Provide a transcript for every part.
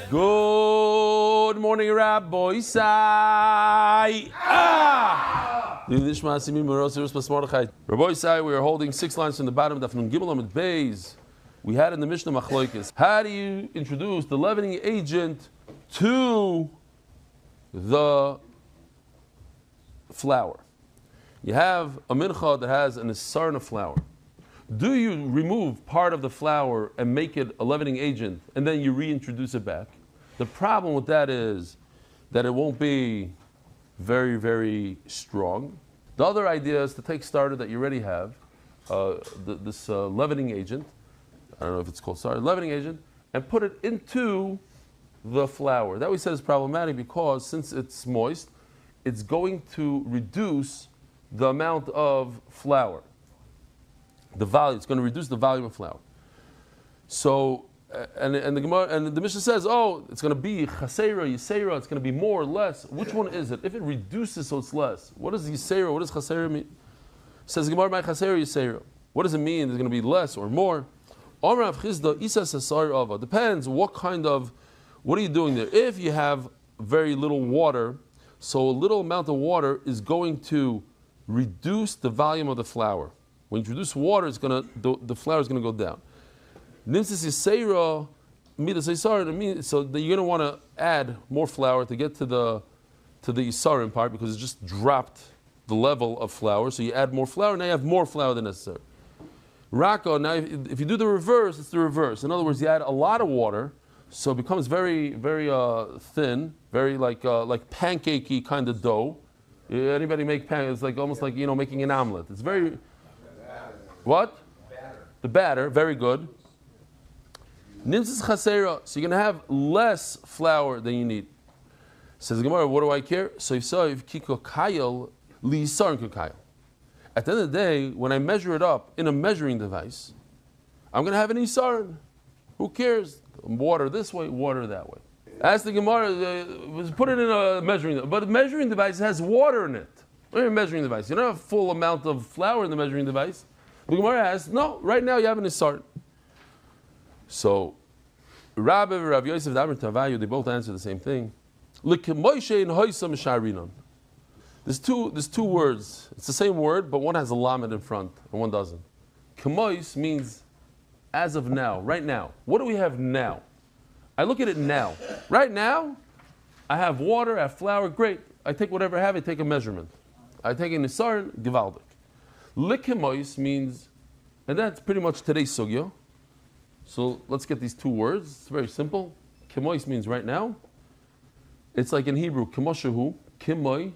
Good morning, Rabbi Isai. Rabbi Isai, we are holding 6 lines from the bottom of Daf Gimel Amud Beis. We had in the Mishnah Machlokes. How do you introduce the leavening agent to the flour? You have a mincha that has an isarna of flour. Do you remove part of the flour and make it a leavening agent, and then you reintroduce it back? The problem with that is that it won't be very, very strong. The other idea is to take starter that you already have, this leavening agent, I don't know if it's called starter, leavening agent, and put it into the flour. That we said is problematic because since it's moist, it's going to reduce the amount of flour. The volume, it's going to reduce the volume of flour. So, and the Gemara and the Mishnah says, oh, it's going to be Chazarah, Yisera, it's going to be more or less. Which one is it? If it reduces, so it's less. What does Yisera, what does Chazarah mean? It says Gemara by Chazarah, Yisera. What does it mean? There's going to be less or more? Depends what kind of, what are you doing there? If you have very little water, so a little amount of water is going to reduce the volume of the flour. When you introduce water, it's the flour is going to go down. Nimsis Yisera, so that you're going to want to add more flour to get to the Yisarim part because it just dropped the level of flour. So you add more flour, now you have more flour than necessary. Raka, now if you do the reverse, it's the reverse. In other words, you add a lot of water, so it becomes very, very thin, very like pancakey kind of dough. Anybody make pancakes? It's like almost like making an omelet. It's very what? The batter, very good. Nimsis Chazarah, so you're going to have less flour than you need. Says Gemara, what do I care? So if kiko kayel li yisarin kayel. At the end of the day, when I measure it up in a measuring device, I'm going to have an isarin. Who cares? Water this way, water that way. Ask the Gemara, put it in a measuring device. But a measuring device has water in it. What a measuring device? You don't have a full amount of flour in the measuring device. The Gemara asks, no, right now you have an isarin. So, Rabbi and Rav Yosef Tavayu, they both answer the same thing. There's two words. It's the same word, but one has a lamed in front and one doesn't. Kemois means as of now, right now. What do we have now? I look at it now. Right now, I have water, I have flour, great. I take whatever I have, I take a measurement. I take an isarin, givaldik. Likemois means, and that's pretty much today's sugya. So let's get these two words. It's very simple. Kemois means right now. It's like in Hebrew, kemoshehu, kimoi,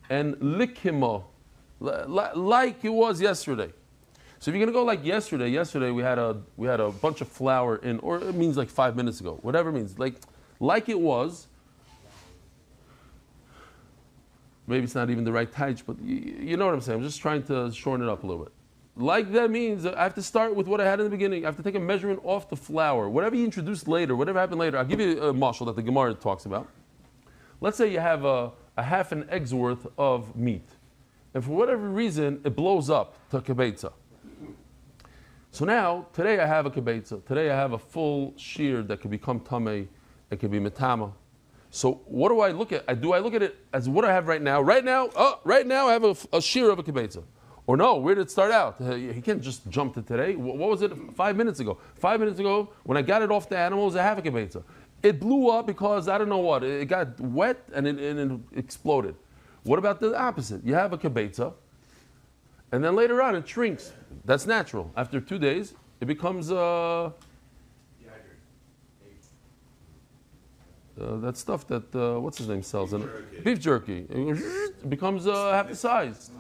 and likimo, like it was yesterday. So if you're going to go like yesterday we had a bunch of flour in, or it means like 5 minutes ago, whatever it means, like it was. Maybe it's not even the right type, but you know what I'm saying. I'm just trying to shorten it up a little bit. Like that means I have to start with what I had in the beginning. I have to take a measurement off the flour. Whatever you introduced later, whatever happened later, I'll give you a mashal that the Gemara talks about. Let's say you have a half an egg's worth of meat. And for whatever reason, it blows up to kibetza. So now, today I have a kibetza. Today I have a full shear that can become tamei. It can be metama. So what do I look at? Do I look at it as what I have right now? Right now I have a shear of a kibetza. Or no, where did it start out? He can't just jump to today. What was it 5 minutes ago? 5 minutes ago, when I got it off the animal, it was a half a kibetza. It blew up because, I don't know what, it got wet and it exploded. What about the opposite? You have a kibetza, and then later on it shrinks. That's natural. After 2 days, it becomes that stuff that, what's his name sells? Beef jerky. It becomes half the size.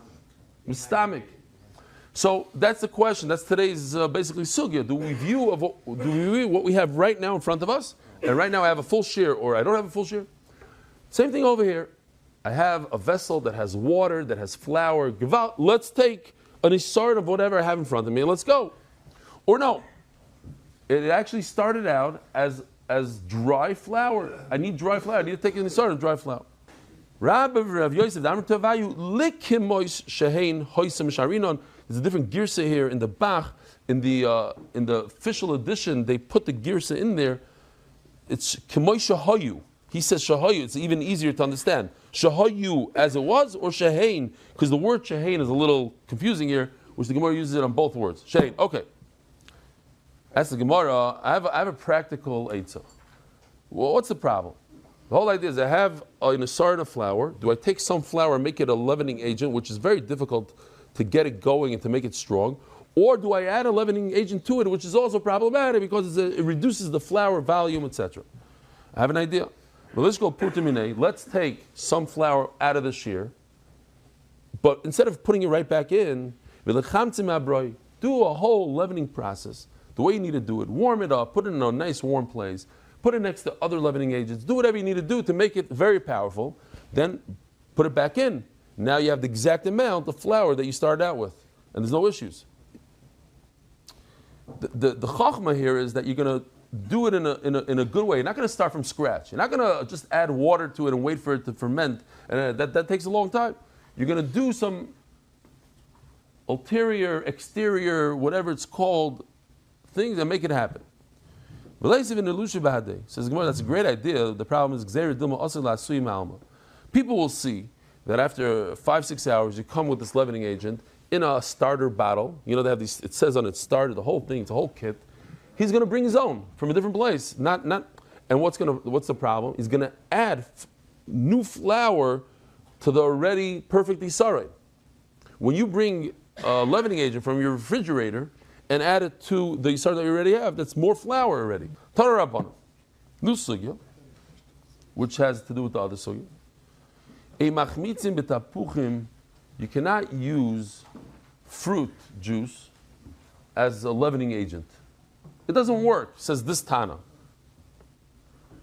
Stomach. So that's the question. That's today's basically sugya. Do we view what we have right now in front of us? And right now I have a full shear, or I don't have a full shear. Same thing over here. I have a vessel that has water, that has flour. Let's take an isarin of whatever I have in front of me and let's go. Or no, it actually started out as dry flour. I need dry flour. I need to take an isarin of dry flour. Rabbi Rav Yosef Tavayu likimois shehein hoisem sharinon There's a different girsa here in the Bach. In the official edition, they put the girsa in there. It's Kemoy Shahayu. He says Shahayu. It's even easier to understand. Shahayu as it was, or Shahain, because the word Shahain is a little confusing here, which the Gemara uses it on both words. Shahain. Okay. That's the Gemara. I have a practical eitzah. Well, what's the problem? The whole idea is I have an asar of flour. Do I take some flour and make it a leavening agent, which is very difficult to get it going and to make it strong? Or do I add a leavening agent to it, which is also problematic because it reduces the flour volume, etc.? I have an idea. Well, let's go putimine. Let's take some flour out of the shear, but instead of putting it right back in, do a whole leavening process. The way you need to do it, warm it up, put it in a nice warm place, put it next to other leavening agents, do whatever you need to do to make it very powerful, then put it back in. Now you have the exact amount of flour that you started out with, and there's no issues. The chachma here is that you're going to do it in a good way. You're not going to start from scratch. You're not going to just add water to it and wait for it to ferment, and that takes a long time. You're going to do some ulterior, exterior, whatever it's called, things that make it happen. Says Gemara, that's a great idea. The problem is people will see that after 5-6 hours you come with this leavening agent in a starter bottle. You know, they have these, it says on it starter, the whole thing, it's a whole kit. He's going to bring his own from a different place. And what's the problem? He's going to add new flour to the already perfect isare. When you bring a leavening agent from your refrigerator and add it to the isar that you already have, that's more flour already. Tara Rabbana. New sugya, which has to do with the other sugya. A machmitzim betapuchim, you cannot use fruit juice as a leavening agent. It doesn't work, says this Tana.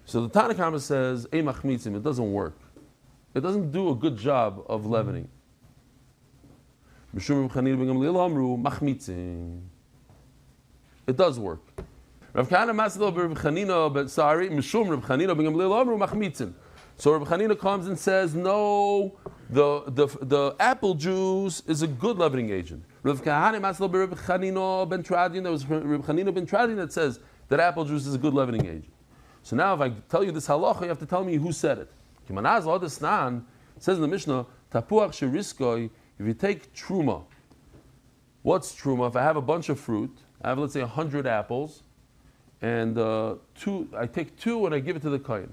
So the Tana Kama says, a machmitzim, it doesn't work. It doesn't do a good job of leavening. It does work. Rav Kahana Maslo Rav Chanina, but sorry, Mishum Rav Chanina ben Gamliel Amru machmitzin. So Rav Chanina comes and says, no, the apple juice is a good leavening agent. Rav Kahana Maslo Rav Chanina ben Tradin, that was Rav Chanina ben Tradin that says that apple juice is a good leavening agent. So now if I tell you this halacha, you have to tell me who said it. Kimanaz Lo Desnan says in the Mishnah, Tapuach Sheriskoi, if you take truma, what's truma? If I have a bunch of fruit, I have, let's say, 100 apples, and I take 2 and I give it to the kohen.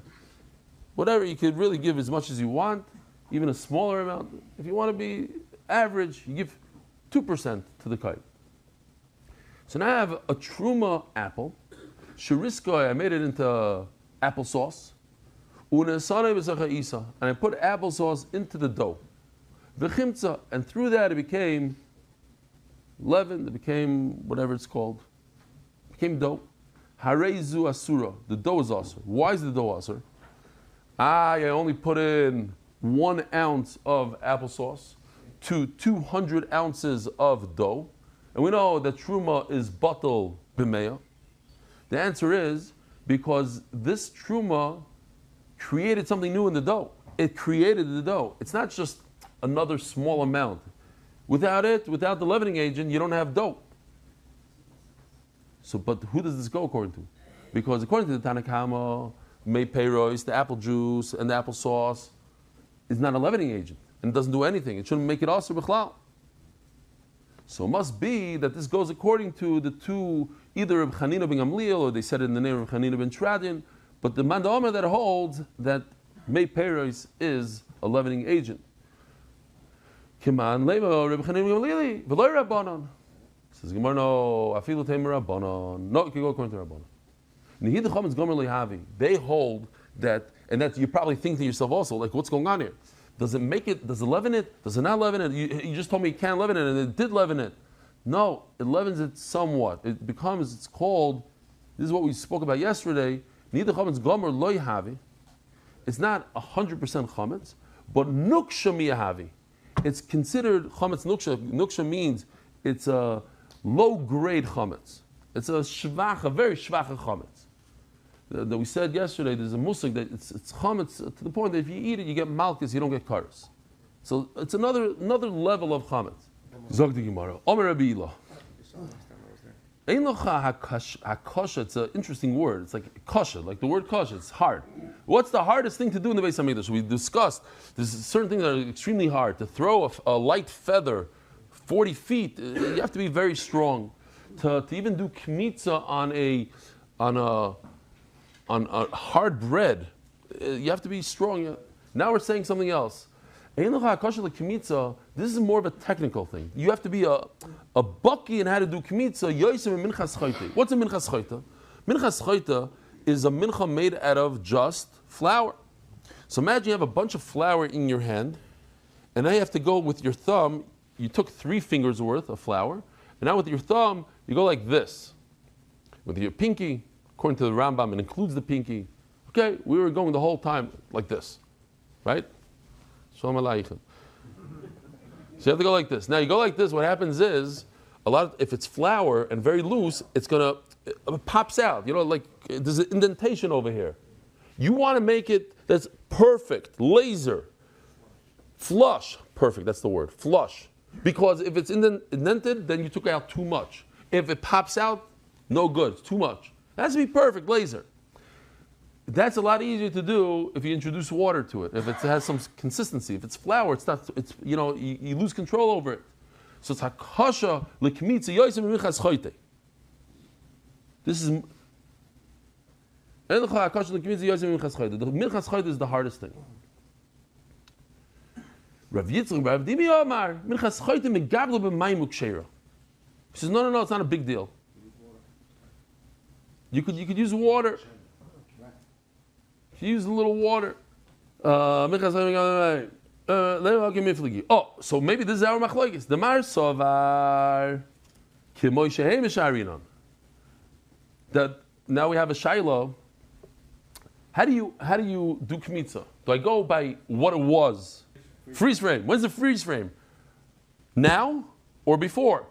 Whatever, you could really give as much as you want, even a smaller amount. If you want to be average, you give 2% to the kohen. So now I have a truma apple. Sheriskoi, I made it into applesauce. And I put applesauce into the dough. And through that it became leaven, it became whatever it's called. It became dough. Hareizu asura. The dough is asur. Why is the dough asur? I only put in 1 ounce of applesauce to 200 ounces of dough. And we know that truma is batal b'meya. The answer is because this truma created something new in the dough. It created the dough. It's not just another small amount. Without it, without the leavening agent, you don't have dough. So, but who does this go according to? Because according to the Tanna Kama, Mei Peiros, the apple juice and the applesauce is not a leavening agent and it doesn't do anything. It shouldn't make it also b'chlal. So it must be that this goes according to the two, either Reb Chanina ben Gamliel or they said it in the name of Chanina ben Tradin, but the Man Da'omer that holds that Mei Peiros is a leavening agent. Kiman lema Reb Chanina ben Gamliel v'loy Rabbanon. Says Gemara, no, afilu teim Rabbanon. No, you can go according to Rabbanon. Nihid Chametz Gomer Lehavi. They hold that, and that you probably think to yourself also, like, what's going on here? Does it make it? Does it leaven it? Does it not leaven it? You just told me you can't leaven it, and it did leaven it. No, it leavens it somewhat. It becomes, it's called, this is what we spoke about yesterday, Nihid Chametz Gomer Lehavi. It's not 100% chametz, but nuksha miyahavi. It's considered chametz nuksha. Nuksha means it's a low-grade chametz. It's a very shvacha chametz. That we said yesterday, there's a musik that it's chametz to the point that if you eat it, you get malchus, you don't get karas. So it's another level of chametz. Zog the Gemara. Omer Rabbi Ila. It's an interesting word. It's like kasha, like the word kasha. It's hard. What's the hardest thing to do in the Beis Hamikdash? We discussed there's certain things that are extremely hard. To throw a light feather 40 feet, you have to be very strong. To even do kmitza on a hard bread, you have to be strong. Now we're saying something else. This is more of a technical thing. You have to be a bucky in how to do kmitza. What's a minchas chayta? Minchas chayta is a mincha made out of just flour. So imagine you have a bunch of flour in your hand, and now you have to go with your thumb. You took 3 fingers worth of flour, and now with your thumb, you go like this. With your pinky, according to the Rambam, it includes the pinky. Okay, we were going the whole time like this, right? Shalom Aleichem. So you have to go like this. Now you go like this, what happens is, if it's flour and very loose, it pops out. You know, like there's an indentation over here. You want to make it that's perfect, laser, flush. Perfect, that's the word, flush. Because if it's indented, then you took out too much. If it pops out, no good, it's too much. It has to be perfect, laser. That's a lot easier to do if you introduce water to it. If it has some consistency, if it's flour, it's not. It's you lose control over it. So it's hakasha lekmitza yoysim minchas chayte. This is the minchas chayte is the hardest thing. Rav Yitzchak Rav Dimi Omar minchas chayte megablo b'mayim uksheira. He says no, it's not a big deal. You could use water. Use a little water. So maybe this is our machlokes. The Mar Sovar Kimoy Shehem Sharinon. That now we have a shaila. How do you do kmitza? Do I go by what it was? Freeze frame. When's the freeze frame? Now or before?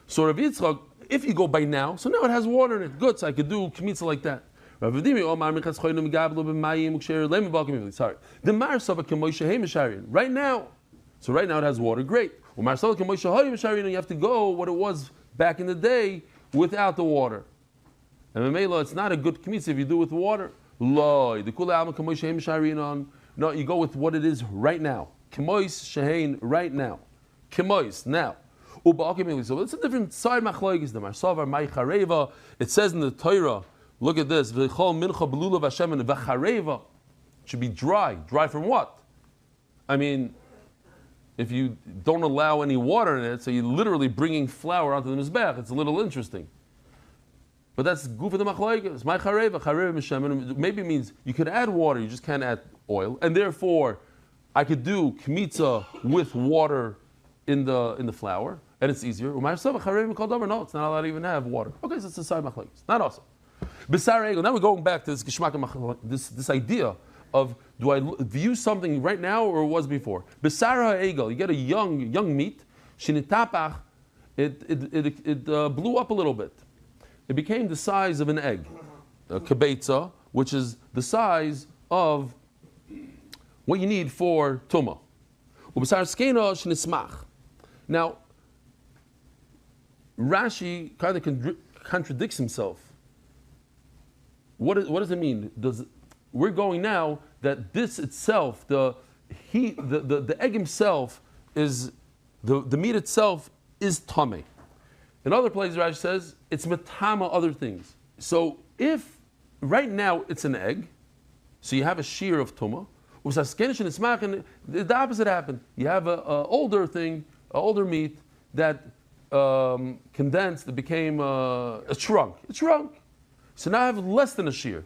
So Rav Yitzchak, if you go by now, so now it has water in it. Good, so I could do kmitza like that. Sorry. The Mar Sava Kemoisha Hemisharin. Right now. So right now it has water. Great. You have to go what it was back in the day without the water. And Mamela, it's not a good kmitza if you do it with water. No, you go with what it is right now. Kemois Shehain right now. Kemois now. So it's a different side machlokes. The Mar Sava Mai Chareva. It says in the Torah. Look at this. It should be dry. Dry from what? I mean, if you don't allow any water in it, so you're literally bringing flour onto the mizbech, it's a little interesting. But that's goof of the machlokes. My chareva mishemen maybe means you could add water, you just can't add oil, and therefore I could do kmitza with water in the flour, and it's easier. No, it's not allowed to even have water. Okay, so it's a side machlokes. Not awesome. Now we're going back to this geshmak, this idea of do I view something right now or it was before? Besara egel, you get a young meat, shinitapach, it blew up a little bit. It became the size of an egg, a kibetza, which is the size of what you need for tumah. Ubesar skena shinismach. Now, Rashi kind of contradicts himself. What does it mean? We're going now that this itself, the egg himself is the meat itself is tameh. In other places, Rashi says it's metama other things. So if right now it's an egg, so you have a shear of tumah, and the opposite happened. You have an older thing, an older meat that condensed, it became it shrunk. It shrunk. So now I have less than a shear.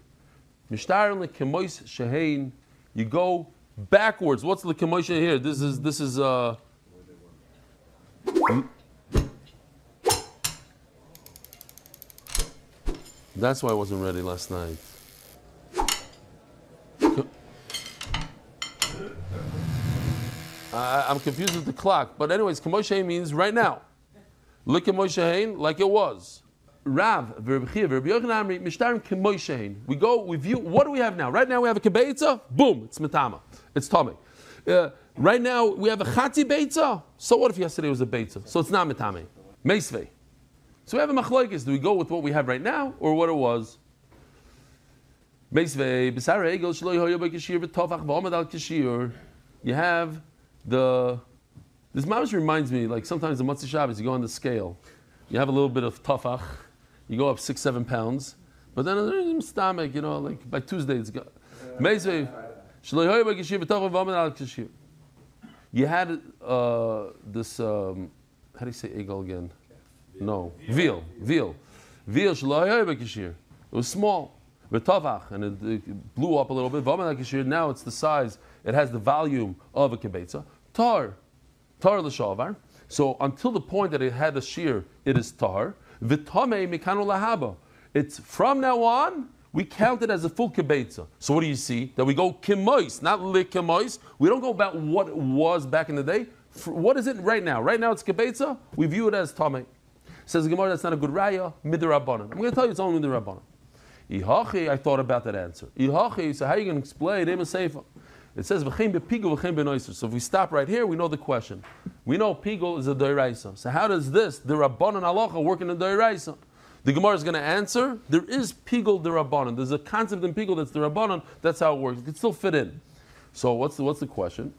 Mishtar lekemois shehein. You go backwards. What's lekemois shehein here? This is. That's why I wasn't ready last night. I'm confused with the clock. But anyways, kemois shehein means right now. Lekemois shehein, like it was. Rav, we go, we view, what do we have now? Right now we have a kibetza, boom, it's metama, it's tummy. Right now we have a chatzi beitza. So what if yesterday was a beitza? So it's not metame. Meisvei. So we have a machlokes. Do we go with what we have right now or what it was? Meisvei b'sar egel shelo yoyo b'kishir v'tovach v'omad al kishir. You have the. This mamish reminds me, like sometimes the Motzei Shabbos, you go on the scale, you have a little bit of tafach, you go up 6-7 pounds, but then in the stomach, like by Tuesday it's gone. Meisvei shelo yoyo b'kishir v'tovach v'omad al kishir. You had this. How do you say egel again? No, veal. Veal shelo yoyo b'kishir. It was small. V'tovach, and it blew up a little bit. Now it's the size, it has the volume of a kibetza. Tar l'shavar. So until the point that it had a shear, it is tar. V'tamei mikanu lahaba. It's from now on, we count it as a full kibetza. So what do you see? That we go kimois, not likimois. We don't go about what it was back in the day. What is it right now? Right now it's kibetza. We view it as tamei. Says the Gemara, that's not a good raya. Midrabanan. I'm going to tell you it's only midrabanan. Ihachi, I thought about that answer. Ihachi, so how are you going to explain? It says v'chein bepigul v'chein benoiser. So if we stop right here, we know the question. We know pigul is a doiraisa. So how does this the rabbanon halacha work in a doiraisa? The Gemara is going to answer. There is pigul the rabbanon. There's a concept in pigul that's the rabbanon. That's how it works. It can still fit in. So what's the question?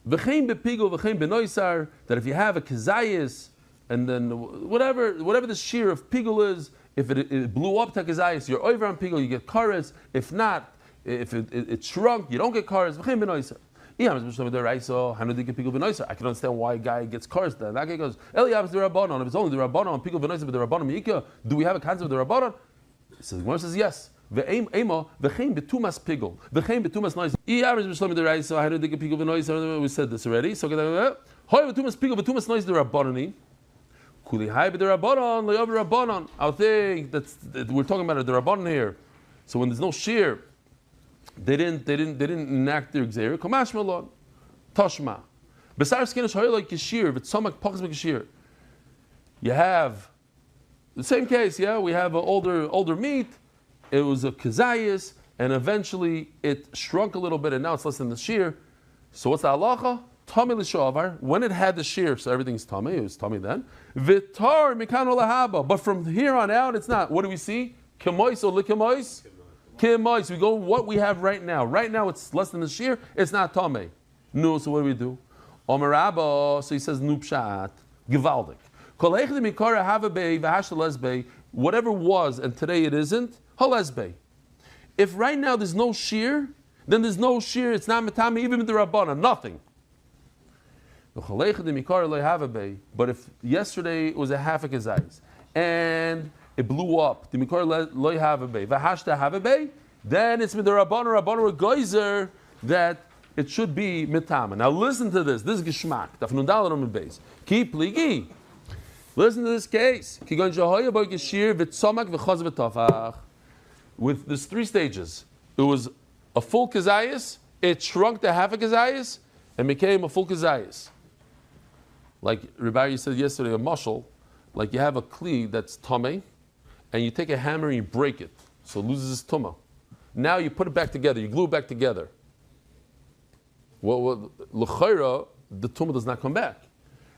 V'chein bepigul v'chein benoiser. That if you have a kazayis, and then whatever the shear of pigul is, if it blew up to kazayis, you're over on pigul, you get kares. If not, if it shrunk, you don't get kares. I can understand why a guy gets kares. Then that guy goes, Eliyav is the rabbanon. If it's only the rabbanon, pigul v'noisa, but the rabbanon meika, do we have a concept of the rabbanon? So the Gemara says yes. V'chein betumas pigul, v'chein betumas noisa. Eliyav is the rabbanon. I don't think pigul v'noisa. We said this already. So hoy betumas pigul, betumas noisa the rabbanoni. I think that we're talking about the rabbanon here. So when there's no shear, they didn't enact their gzeira. Kamash malon, tashma. Besar skinish hoyloi kishir v'tzomak pachas b'kishir. You have the same case. Yeah, we have an older meat. It was a kazayis, and eventually it shrunk a little bit, and now it's less than the shear. So what's the halacha? Tami l'shavar, when it had the shear, so everything's tummy, it was tummy then. Vitar mikano lahaba, but from here on out, it's not. What do we see? Kemois or likemois? Kemois. We go what we have right now. Right now, it's less than the shear. It's not tummy. No. So what do we do? Omer Rabba. So he says nupshat givaldik. Kolech de mikara havabei v'hashalesbei. Whatever was and today it isn't. Halesbei. If right now there's no shear, then there's no shear. It's not metame even with the rabbana. Nothing. But if yesterday it was a half a kazayis and it blew up, then it's with the Rabbana or geyser that it should be mitama. Now listen to this. This is geschmack. Keep ligi. Listen to this case. With there's 3 stages. It was a full kazayis, it shrunk to half a kazayis, and became a full kazayis. Like Rabbi said yesterday, a mushal, like you have a kli that's tameh, and you take a hammer and you break it, so it loses its tumah. Now you put it back together, you glue it back together. L'chayra, the tumah does not come back,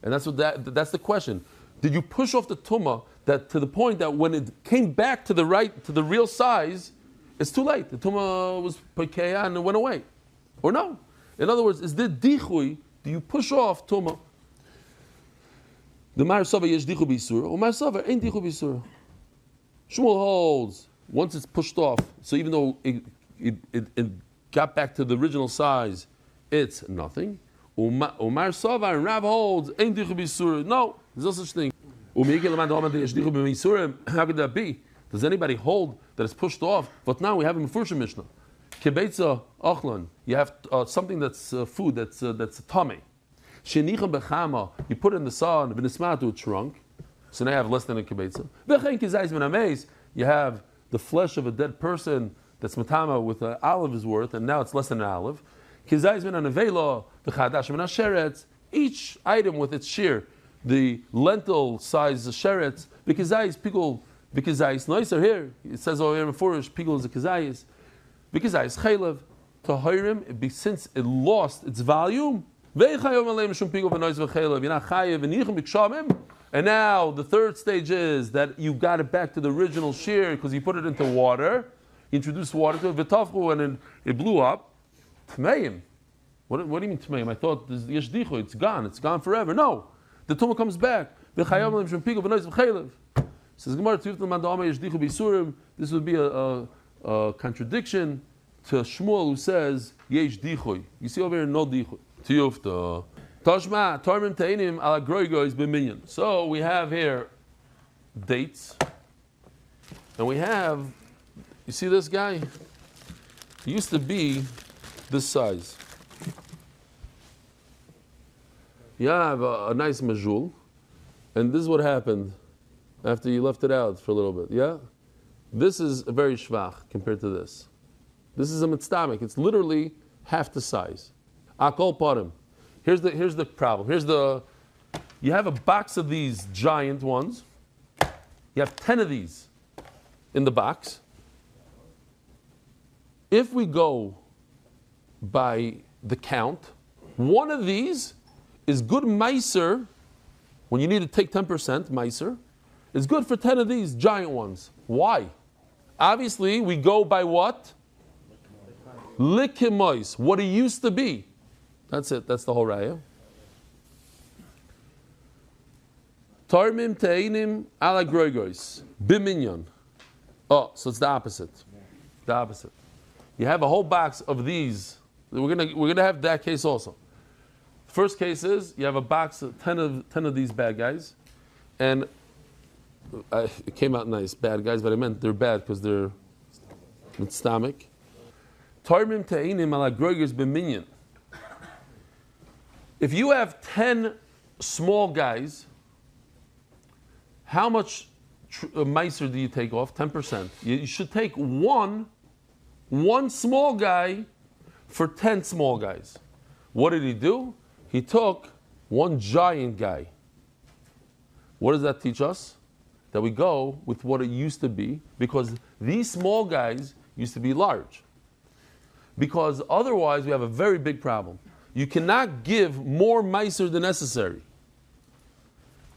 and that's that's the question. Did you push off the tumah that to the point that when it came back to the real size, it's too late. The tumah was pekeya and it went away, or no? In other words, is there dichui? Do you push off tumah? The Mar Sava yesh dichu b'isur, or Mar Sava ain't dichu b'isur. Shmuel holds once it's pushed off, so even though it got back to the original size, it's nothing. Umar Sava and Rav holds ain't dichu b'isur. No, there's no such thing. How could that be? Does anybody hold that it's pushed off? But now we have a Mefurshim Mishnah. Kebetza achlan. You have something that's food that's a tummy. Shenicham bechama. You put it in the sun. V'nismatu it shrunk. So now you have less than a kebetza. V'chein kizayis ben amez. You have the flesh of a dead person that's matama with an olive's worth, and now it's less than an olive. Kizayis ben anavela. V'chadash ben asheretz. Each item with its shear. The lentil size sheretz. V'kizayis pigul. V'kizayis noiser here. It says over here in Furish, pigul is a kizayis. V'kizayis chaylev. tahirim, since it lost its volume. And now the third stage is that you got it back to the original shear because you put it into water, you introduced water to it, and it blew up. Tmeim. What do you mean tmeim? I thought it's gone forever. No, the tumah comes back. Says Gemara, this would be a contradiction to Shmuel who says yesh dichoy. You see over here no dichoy. Tiyufta. Tashma tarmim teinim ala groigois b'minyan. So we have here dates, and we have. You see this guy? He used to be this size. You have a nice majul, and this is what happened after you left it out for a little bit. Yeah, this is very shvach compared to this. This is a mitzvah. It's literally half the size. Akol parim. Here's the problem. You have a box of these giant ones. You have 10 of these in the box. If we go by the count, one of these is good meiser. When you need to take 10% meiser, it's good for 10 of these giant ones. Why? Obviously, we go by what? Likimois, what it used to be. That's it. That's the whole raya. Tarmim teinim ala groigos biminyan. Oh, so it's the opposite. The opposite. You have a whole box of these. We're gonna have that case also. First case is you have a box of 10 of these bad guys, and it came out nice, bad guys, but I meant they're bad because they're with stomach. Tarmim teinim ala groigos biminyan. If you have 10 small guys, how much meiser do you take off? 10%. You should take one small guy for 10 small guys. What did he do? He took one giant guy. What does that teach us? That we go with what it used to be, because these small guys used to be large. Because otherwise we have a very big problem. You cannot give more meiser than necessary.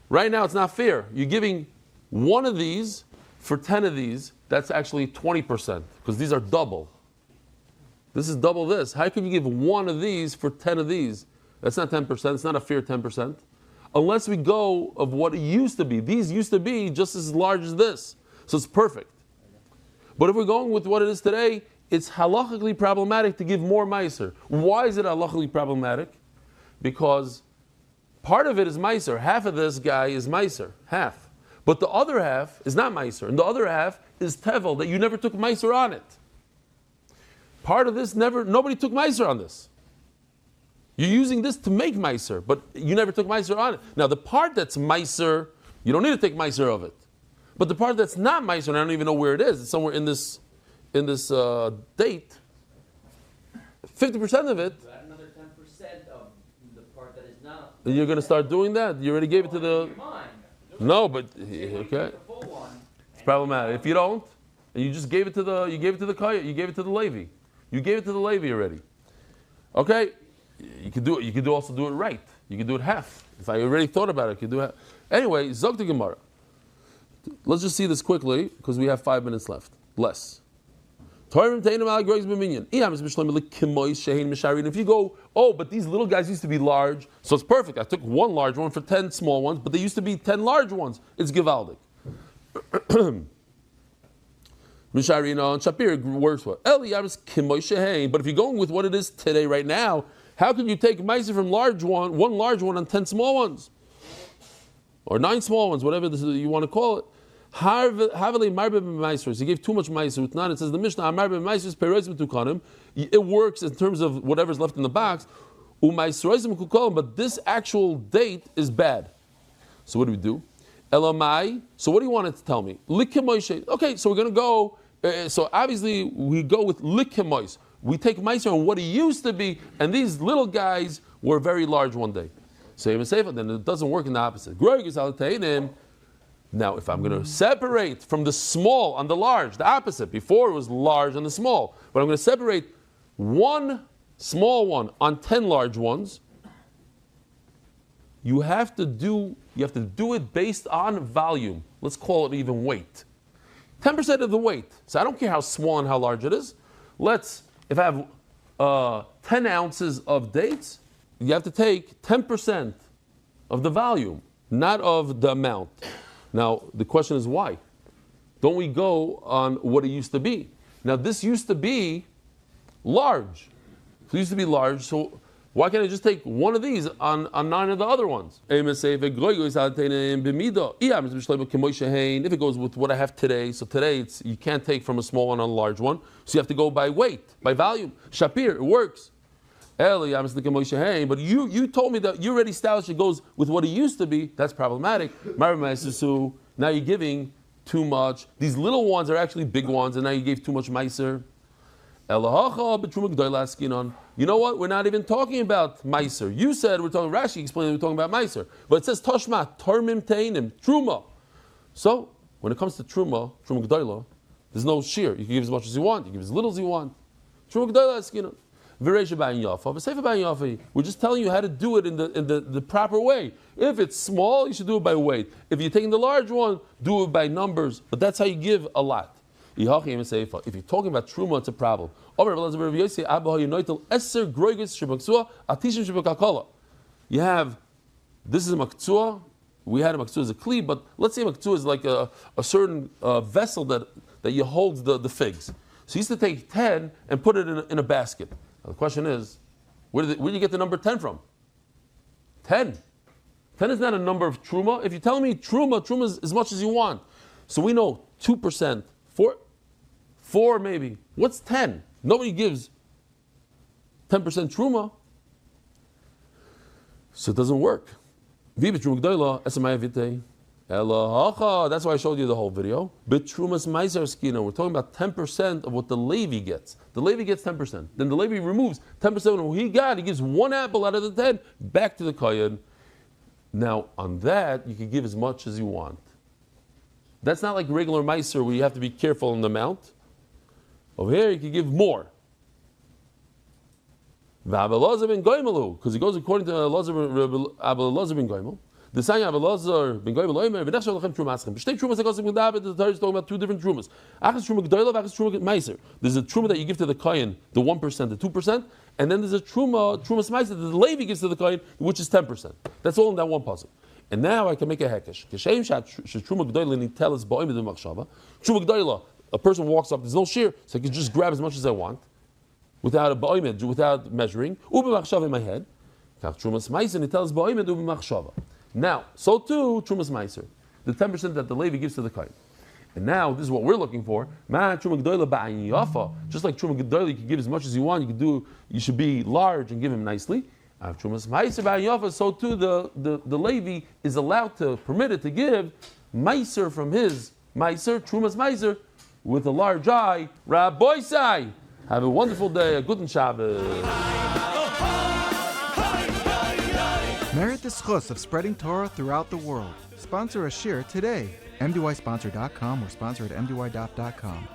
Right now it's not fair. You're giving one of these for 10 of these. That's actually 20% because these are double. This is double this. How can you give one of these for 10 of these? That's not 10%. It's not a fair 10%. Unless we go of what it used to be. These used to be just as large as this. So it's perfect. But if we're going with what it is today, it's halachically problematic to give more meiser. Why is it halachically problematic? Because part of it is meiser. Half of this guy is meiser. Half. But the other half is not meiser. And the other half is tevel, that you never took meiser on it. Part of this, nobody took meiser on this. You're using this to make meiser, but you never took meiser on it. Now the part that's meiser, you don't need to take meiser of it. But the part that's not meiser, and I don't even know where it is, it's somewhere in this date, 50% of it. Add another 10% of the part that is not. You're going to start doing that. You already gave it to the. No, but okay. It's problematic. If you don't, and you just gave it to the, you gave it to the Kaya, you gave it to the Levi. You gave it to the Levi already. Okay, you could do it. You could also do it right. You could do it half. If I already thought about it, I could do it. Anyway, Zog the Gemara. Let's just see this quickly because we have 5 minutes left. Less. If you go, oh, but these little guys used to be large, so it's perfect. I took one large one for 10 small ones, but they used to be 10 large ones. It's Givaldic. Misharina and Shapir works well. But if you're going with what it is today, right now, how can you take meiser from one large one, and 10 small ones? Or 9 small ones, whatever you want to call it. He gave too much meiser. It says the Mishnah, it works in terms of whatever's left in the box. But this actual date is bad. So what do we do? Elamai. So what do you want it to tell me? Okay, so we're going to go. So obviously we go with likimois. We take meiser on what it used to be, and these little guys were very large one day. So then it doesn't work in the opposite. Now, if I'm going to separate from the small on the large, the opposite. Before it was large and the small, but I'm going to separate one small one on 10 large ones, you have to do it based on volume. Let's call it even weight. 10% of the weight. So I don't care how small and how large it is. If I have 10 ounces of dates, you have to take 10% of the volume, not of the amount. Now, the question is why? Don't we go on what it used to be? Now, this used to be large. So it used to be large, so why can't I just take one of these on 9 of the other ones? If it goes with what I have today, so today you can't take from a small one on a large one, so you have to go by weight, by volume. Shapir, it works. But you told me that you already established it goes with what it used to be. That's problematic. Now you're giving too much. These little ones are actually big ones, and now you gave too much meiser. You know what? We're not even talking about meiser. You said we're talking. Rashi explained we're talking about meiser, but it says toshma tarmim teinim truma. So when it comes to truma g'dayla, there's no shear. You can give as much as you want. You give as little as you want. Truma g'dayla askinon. We're just telling you how to do it in the proper way. If it's small, you should do it by weight. If you're taking the large one, do it by numbers. But that's how you give a lot. If you're talking about truma, it's a problem. You have, this is a maktsua. We had a maktsua as a kli, but let's say a maktsua is like a certain vessel that you hold the figs. So you used to take 10 and put it in a basket. Now the question is, where do you get the number 10 from? 10. 10 is not a number of truma. If you're telling me truma is as much as you want. So we know 2%, 4 maybe. What's 10? Nobody gives 10% truma. So it doesn't work. That's why I showed you the whole video. We're talking about 10% of what the Levi gets. The Levi gets 10%. Then the Levi removes 10% of what he got. He gives one apple out of the 10 back to the Kohen. Now, on that, you can give as much as you want. That's not like regular Meiser where you have to be careful in the amount. Over here, you can give more. Because it goes according to Abelazar ben Goimel. The sign of Abelazar ben Goimel, the Torah is talking about two different trumas. There's a truma that you give to the Kohen, the 1%, the 2%, and then there's a truma meiser that the Levi gives to the Kohen, which is 10%. That's all in that one puzzle. And now I can make a hekesh. Truma g'dayla, a person walks up, there's no shear, so I can just grab as much as I want, without a ba'omed, without measuring. Ubimachshava in my head. Trumas meiser, and it tells ba'omed ubimachshava. Now, so too, Trumas Meiser, the 10% that the Levi gives to the Kohen. And now, this is what we're looking for. Just like Truma G'dayla, you can give as much as you want. You should be large and give him nicely. Trumas Meiser ba'ayin, so too the Levi is allowed to, permitted to give Meiser from his Meiser, Trumas Meiser, with a large eye. Rabbi Sai, have a wonderful day, a good Shabbos. Merit the schus of spreading Torah throughout the world. Sponsor a shir today. MDYsponsor.com or sponsor at MDY.com.